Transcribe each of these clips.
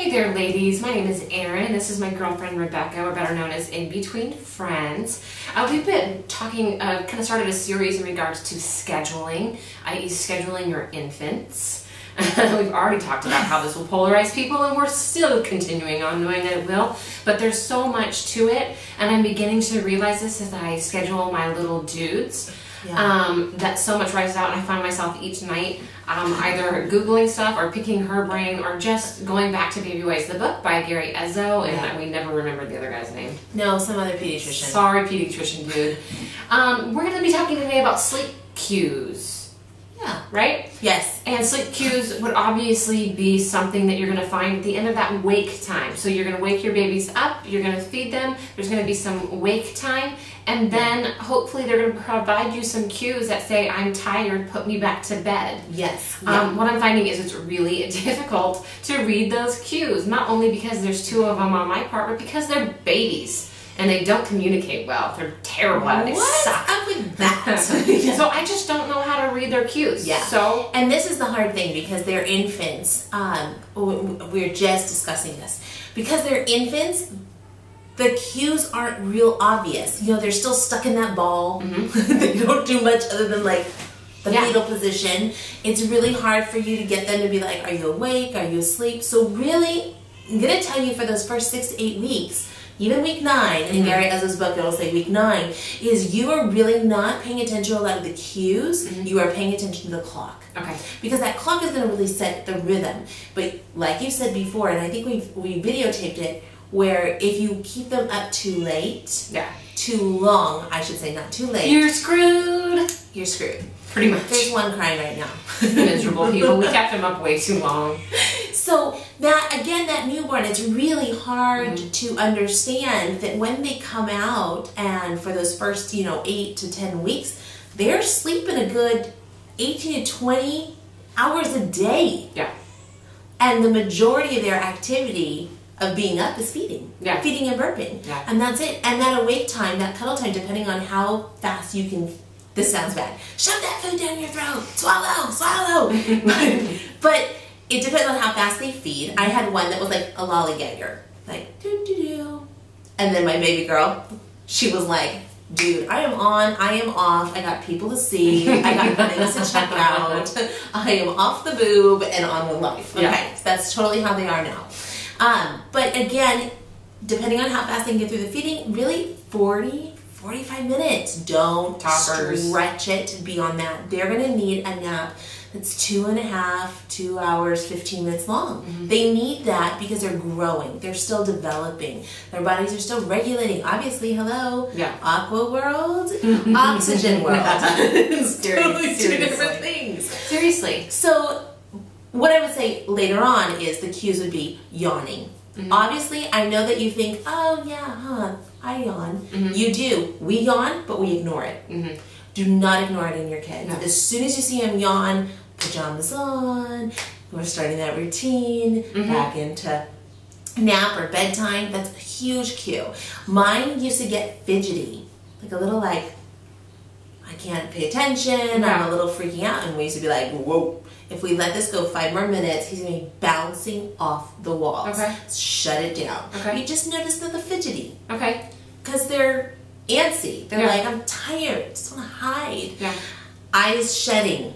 Hey there, ladies. My name is Erin, and this is my girlfriend Rebecca. We're better known as In Between Friends. We've been talking, kind of started a series in regards to scheduling, i.e. scheduling your infants. We've already talked about how this will polarize people, and we're still continuing on knowing that it will, but there's so much to it, and I'm beginning to realize this as I schedule my little dudes. That so much rises out, and I find myself each night either Googling stuff or picking her brain or just going back to Baby Ways, the book by Gary Ezzo, and we never remembered the other guy's name. No, some other pediatrician. Sorry, pediatrician dude. We're going to be talking today about sleep cues. Yeah. Right? Yes. And sleep cues would obviously be something that you're going to find at the end of that wake time. So you're going to wake your babies up, you're going to feed them, there's going to be some wake time, and then hopefully they're going to provide you some cues that say, I'm tired, put me back to bed. Yes. What I'm finding is it's really difficult to read those cues, not only because there's two of them on my part, but because they're babies. And they don't communicate well. They're terrible at it. They suck. What's up with that? So I just don't know how to read their cues. Yeah. So, and this is the hard thing because they're infants. We're just discussing this. Because they're infants, the cues aren't real obvious. You know, they're still stuck in that ball. They don't do much other than like the fetal position. It's really hard for you to get them to be like, are you awake? Are you asleep? So really, I'm going to tell you for those first 6 to 8 weeks, even week 9, in Gary Ezzo's book, it'll say week 9, is you are really not paying attention to a lot of the cues, you are paying attention to the clock. Okay. Because that clock is going to really set the rhythm. But like you said before, and I think we videotaped it, where if you keep them up too late, too long, I should say, not too late. You're screwed. You're screwed. Pretty much. There's one crying right now. Miserable people. We kept them up way too long. So that, again, that newborn, it's really hard to understand that when they come out and for those first, 8 to 10 weeks, they're sleeping a good 18 to 20 hours a day. Yeah. And the majority of their activity of being up is feeding. Yeah. Feeding and burping. Yeah. And that's it. And that awake time, that cuddle time, depending on how fast you can, this sounds bad, shove that food down your throat, swallow, swallow. But it depends on how fast they feed. I had one that was like a lollygagger, like doo-doo-doo. And then my baby girl, she was like, dude, I am on, I am off, I got people to see, I got things to check out, I am off the boob and on with life. Okay, so that's totally how they are now. But again, depending on how fast they can get through the feeding, really 40, 45 minutes. Don't stretch it beyond that. They're going to need a nap that's 2 hours, 15 minutes long. They need that because they're growing. They're still developing. Their bodies are still regulating. Obviously, hello, aqua world, oxygen world. It's totally two different things. Seriously. So what I would say later on is the cues would be yawning. Obviously, I know that you think, oh yeah, I yawn. You do. We yawn, but we ignore it. Do not ignore it in your kids. No. As soon as you see them yawn, pajamas on, we're starting that routine, back into nap or bedtime. That's a huge cue. Mine used to get fidgety, like a little like, I can't pay attention, I'm a little freaking out, and we used to be like, whoa. If we let this go 5 more minutes, he's going to be bouncing off the walls. Okay. Shut it down. Okay. You just notice they're the fidgety. Okay. Because they're antsy. They're like, I'm tired. I just want to hide. Yeah. Eyes shedding.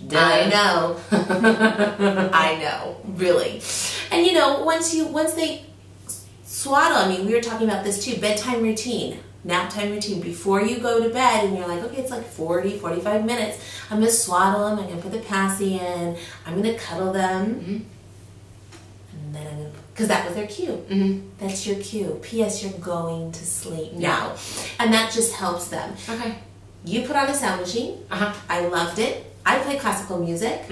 Duh. I know. I know. Really. And once they swaddle, I mean, we were talking about this too, bedtime routine. Nap time routine before you go to bed, and you're like, okay, it's like 40, 45 minutes. I'm going to swaddle them. I'm going to put the passy in. I'm going to cuddle them. And then I'm going to, because that was their cue. That's your cue. P.S. You're going to sleep now. And that just helps them. Okay. You put on a sound machine. I loved it. I play classical music.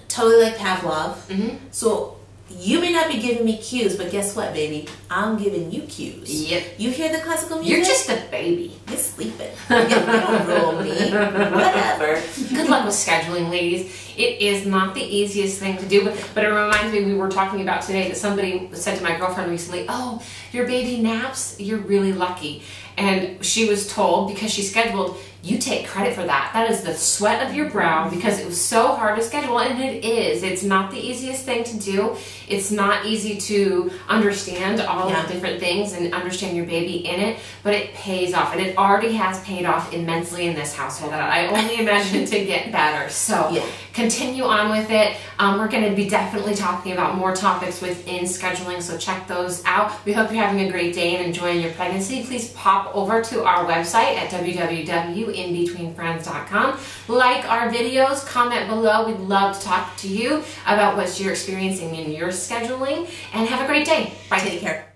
Totally like Pavlov. So you may not be giving me cues, but guess what, baby? I'm giving you cues. Yep. You hear the classical music? You're just a baby. You're sleeping. You don't rule me. Whatever. Good luck with scheduling, ladies. It is not the easiest thing to do, but it reminds me, we were talking about today that somebody said to my girlfriend recently, oh, your baby naps, you're really lucky. And she was told, because she scheduled, you take credit for that. That is the sweat of your brow, because it was so hard to schedule, and it is. It's not the easiest thing to do. It's not easy to understand all of the different things and understand your baby in it, but it pays off, and it already has paid off immensely in this household. I only imagine it to get better. So continue on with it. We're going to be definitely talking about more topics within scheduling, so check those out. We hope you're having a great day and enjoying your pregnancy. Please pop over to our website at www.inbetweenfriends.com. Like our videos, comment below. We'd love to talk to you about what you're experiencing in your scheduling, and have a great day. Bye. Take care.